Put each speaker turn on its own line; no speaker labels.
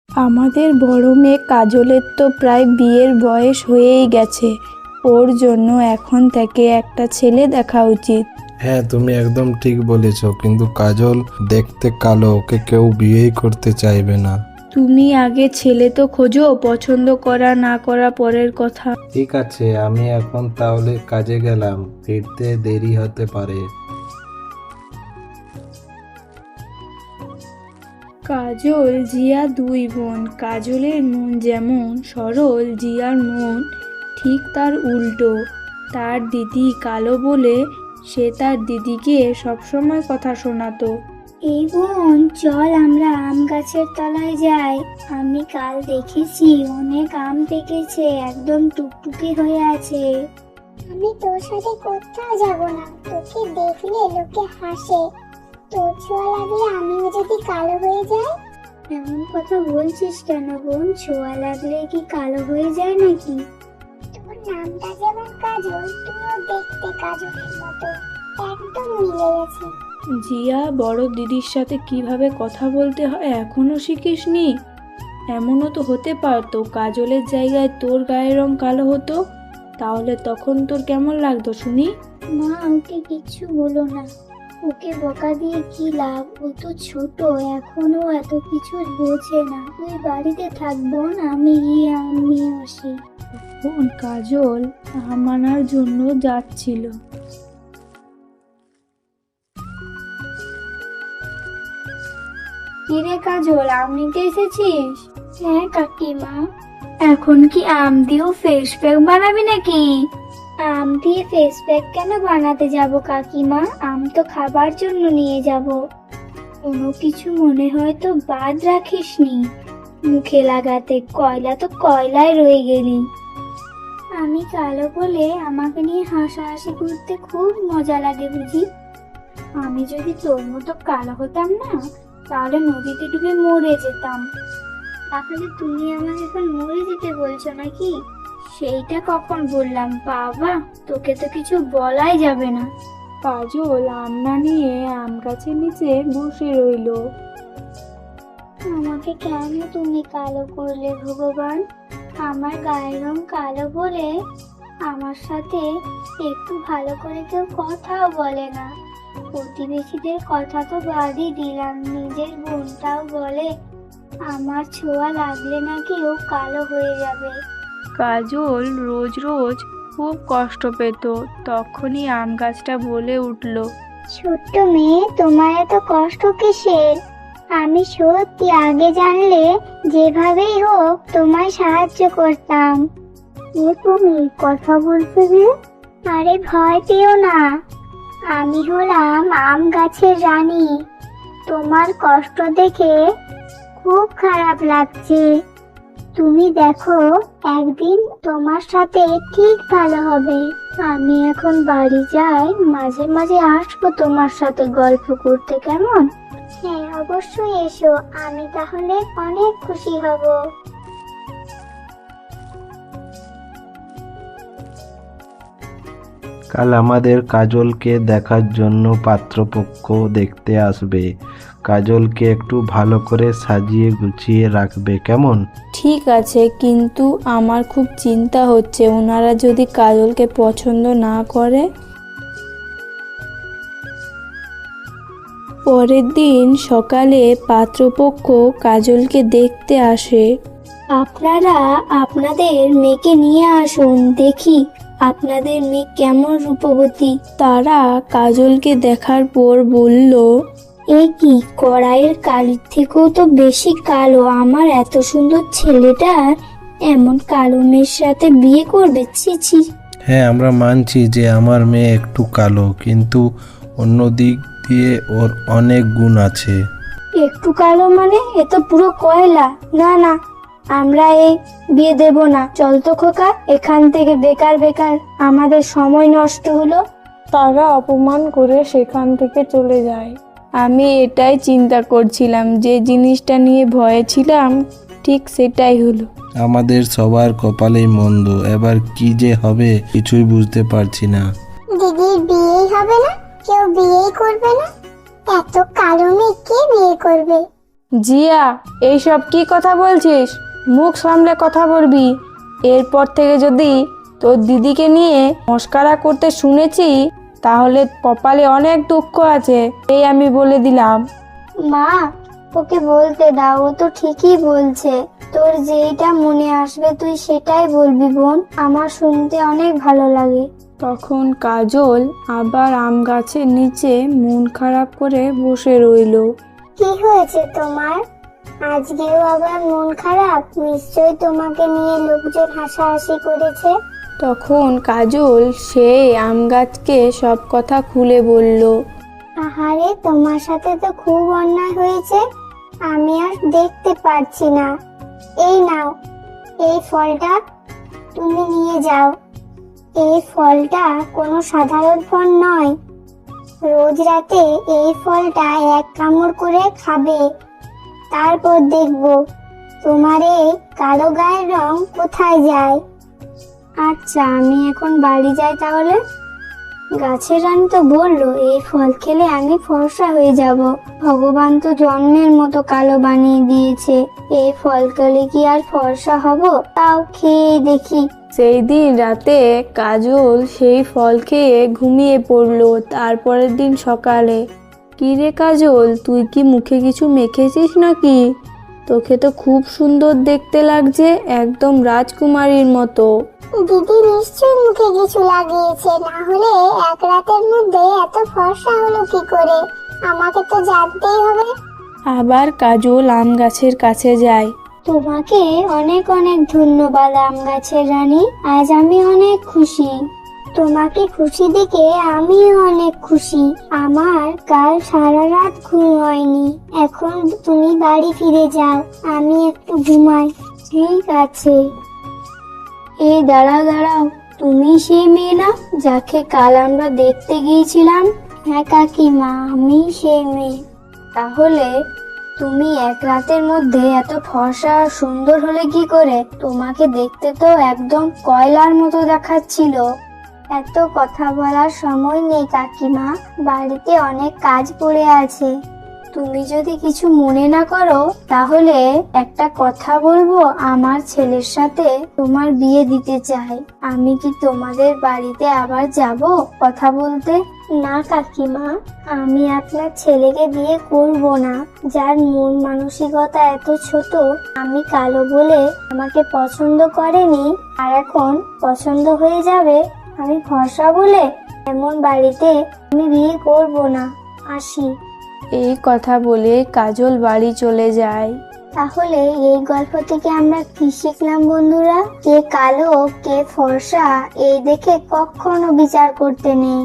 আমাদের বড় মেয়ে কাজলের তো প্রায় বিয়ের বয়স হয়েই গেছে, ওর জন্য এখন থেকে একটা ছেলে দেখা উচিত।
হ্যাঁ, তুমি একদম ঠিক বলেছ, কিন্তু কাজল দেখতে কালো, ওকে কেউ বিয়েই করতে চাইবে না।
তুমি আগে ছেলে তো খোঁজো, পছন্দ করা না করা পরের কথা।
ঠিক আছে, আমি এখন তাহলে কাজে গেলাম, ফিরতে দেরি হতে পারে।
কাজল জিয়া দুই বোন। কাজলের মন যেমন সরল, জিয়ার মন ঠিক তার উল্টো। তার দিদি কালো বলে সে তার দিদিকে সবসময় কথা শোনাতো।
এই বোন, চল আমরা আম গাছের তলায় যাই। আমি কাল দেখেছি অনেক আম পেকেছে, একদম টুকটুকে হয়ে আছে। আমি তোর সাথে কোথাও যাব না, তোকে দেখলে লোকে হাসে। তোর ছোঁয়া লাগলে আমিও যদি কালো হয়ে যাই। এমন কথা বলছিস কেন বোন? ছোঁয়া লাগলে কি কালো হয়ে যায় নাকি? তোর নামটা যেমন কাজল, তুইও দেখতে কাজলের মতো, একদম মিলে গেছে।
জিয়া, বড় দিদির সাথে কিভাবে কথা বলতে হয় এখনো শিখিসনি? এমনও তো হতে পারতো কাজলের জায়গায় তোর গায়ের রং কালো হতো, তাহলে তখন তোর কেমন লাগতো শুনি?
মা, ওকে কিচ্ছু বলো না। ওকে বকা দিয়ে কি লাভ? ও তো ছোট, এখনো এত কিছু বোঝে না। তুই বাড়িতে থাকবো না, আমি গিয়ে আম নিয়ে আসি।
বোন কাজল আম আনার জন্য যাচ্ছিল।
কিরে কাজল, আম নিতে এসেছিস? হ্যাঁ কাকিমা। এখন কি আম দিয়েও ফেস প্যাক বানাবি নাকি? আম দিয়ে ফেস প্যাক কেন বানাতে যাব কাকিমা? আম তো খাবার জন্য নিয়ে যাব। কোনো কিছু মনে হয় তো বাদ রাখিসনি মুখে লাগাতে, কয়লা তো কয়লায় রয়ে গেলি। আমি কালো বলে আমাকে নিয়ে হাসাহাসি করতে খুব মজা লাগে বুঝি? আমি যদি তোর মতো কালো হতাম না, তাহলে নদীতে ডুবে মরে যেতাম। তাহলে তুমি আমাকে এখন মরে যেতে বলছো নাকি? সেইটা কখন বললাম বাবা, তোকে তো কিছু বলাই যাবে না।
কাজল আম না নিয়ে আম গাছের নিচে বসে রইল।
আমাকে কেন তুমি কালো করলে ভগবান? আমার গায়ের রং কালো বলে আমার সাথে একটু ভালো করে কেউ কথাও বলে না। প্রতিবেশীদের কথা তো বাদই দিলাম, নিজের বোনটাও বলে আমার ছোঁয়া লাগলে নাকি ও কালো হয়ে যাবে।
কাজল রোজ রোজ খুব কষ্ট পেত। তখনই আম গাছটা বলে উঠল,
ছোট্ট মেয়ে, তোমার এত কষ্ট কিসের? আমি সত্যি আগে জানলে যেভাবেই হোক তোমায় সাহায্য করতাম। এ তুমি কথা বলতে যে? আরে ভয় পেও না, আমি হলাম আম গাছের রানী। তোমার কষ্ট দেখে খুব খারাপ লাগছে। তুমি দেখো, একদিন তোমার সাথে ঠিক ভালো হবে। আমি এখন বাড়ি যাই, মাঝে মাঝে আসবো তোমার সাথে গল্প করতে, কেমন? হ্যাঁ অবশ্যই এসো, আমি তাহলে অনেক খুশি হব।
কাল আমাদের কাজলকে দেখার জন্য পাত্রপক্ষ দেখতে আসবে। কাজলকে একটু ভালো করে সাজিয়ে গুছিয়ে রাখবে, কেমন?
ঠিক আছে, কিন্তু আমার খুব চিন্তা হচ্ছে ওনারা যদি কাজলকে পছন্দ না করে। পরের দিন সকালে পাত্রপক্ষ কাজলকে দেখতে আসে।
আপনারা আপনাদের মেয়েকে নিয়ে আসুন, দেখি আপনাদের মেয়ে কেমন রূপবতী।
তারা কাজলকে দেখার পর বলল,
এ কি, কড়াইয়ের কালির থেকেও তো বেশি কালো। আমার এত সুন্দর ছেলেটা এমন কালো মেয়ের সাথে বিয়ে করবে? ছি ছি।
হ্যাঁ, আমরা মানছি যে আমার মেয়ে একটু কালো, কিন্তু অন্য দিক দিয়ে ওর অনেক গুণ আছে।
একটু কালো মানে? এ তো পুরো কয়লা। না না, আমরা এই বিয়ে দেব না। চল তো খোকা এখান থেকে, বেকার বেকার আমাদের সময় নষ্ট হলো।
তারা অপমান করে সেখান থেকে চলে যায়। আমি এটাই চিন্তা করছিলাম, যে জিনিসটা নিয়ে ভয়ে ছিলাম ঠিক সেটাই হলো।
আমাদের সবার কপালেই মন্দ, এবার কি যে হবে কিছুই বুঝতে পারছি না।
দিদির বিয়েই হবে না, কেউ বিয়েই করবে না। এত কালো মেয়ে কে বিয়ে করবে?
জিয়া, এইসব কি কথা বলছিস? মুখ সামলে কথা বলবি। এরপর থেকে যদি তোর দিদিকে নিয়ে মস্করা করতে শুনেছি, তাহলে কপালে অনেক দুঃখ আছে, এই আমি বলে দিলাম।
মা, ওকে বলতে দাও, ও তো ঠিকই বলছে। তোর যেইটা মনে আসবে তুই সেটাই বলবি বোন, আমার শুনতে অনেক ভালো লাগে।
তখন কাজল আবার আম গাছের নিচে মন খারাপ করে বসে রইলো।
কি হয়েছে তোমার? আজকেও আবার মন খারাপ? নিশ্চয়ই তোমাকে নিয়ে লোকজন হাসাহাসি করেছে।
তখন কাজল সেই আম গাছকে সব কথা খুলে বলল।
আহারে, তোমার সাথে তো খুব অন্যায় হয়েছে, আমি আর দেখতে পারছি না। এই নাও, এই ফলটা তুমি নিয়ে যাও। এই ফলটা কোনো সাধারণ ফল নয়। রোজ রাতে এই ফলটা এক কামড় করে খাবে, তারপর দেখবো তোমার এই কালো গায়ের রং কোথায় যায়। আচ্ছা, আমি এখন বাড়ি যাই তাহলে। গাছের রানী তো বললো এই ফল খেলে আমি ফর্সা হয়ে যাব। ভগবান তো জন্মের মতো কালো বানিয়ে দিয়েছে, এই ফল খেলে কি আর ফর্সা হব? তাও খেয়ে দেখি।
সেই দিন রাতে কাজল সেই ফল খেয়ে ঘুমিয়ে পড়লো। তারপরের দিন সকালে, কি রে কাজল, তুই কি মুখে কিছু মেখেছিস নাকি? তোকে তো খুব সুন্দর দেখতে লাগছে, একদম রাজকুমারীর মতো।
দিদি নিশ্চয়ই মুখে কিছু লাগিয়েছে, না হলে এক রাতের মধ্যে এত ফর্সা হলো কি করে? আমাকে তো জানতেই হবে।
আবার কাজল আম গাছের কাছে যায়।
তোমাকে অনেক অনেক ধন্যবাদ আম গাছের রানী, আজ আমি অনেক খুশি। তোমাকে খুশি দেখে আমিও অনেক খুশি। আমার কাল সারা রাত ঘুম হয়নি। এখন তুমি বাড়ি ফিরে যাও, আমি একটু ঘুমাই। ঠিক আছে। এই দাঁড়াও দাঁড়াও, তুমি সেই মেয়ে না যাকে কাল আমরা দেখতে গিয়েছিলাম? হ্যাঁ কাকিমা, আমি সেই মেয়ে। তাহলে তুমি এক রাতের মধ্যে এত ফর্সা আর সুন্দর হলে কি করে? তোমাকে দেখতে তো একদম কয়লার মতো দেখাচ্ছিল। এত কথা বলার সময় নেই কাকিমা, বাড়িতে অনেক কাজ পড়ে আছে। তুমি যদি কিছু মনে না করো তাহলে একটা কথা বলবো। আমার ছেলের সাথে তোমার বিয়ে দিতে চাই। আমি কি তোমাদের বাড়িতে আবার যাব কথা বলতে? না কাকিমা, আমি আপনার ছেলেকে বিয়ে করব না, যার মন মানসিকতা এত ছোট। আমি কালো বলে আমাকে পছন্দ করেনি, আর এখন পছন্দ হয়ে যাবে আমি ফর্সা বলে? এমন বাড়িতে আমি বিয়ে করব না। আসি।
এই কথা বলে কাজল বাড়ি চলে যায়।
তাহলে এই গল্প থেকে আমরা কি শিখলাম বন্ধুরা? কে কালো কে ফর্সা এই দেখে কখনো বিচার করতে নেই।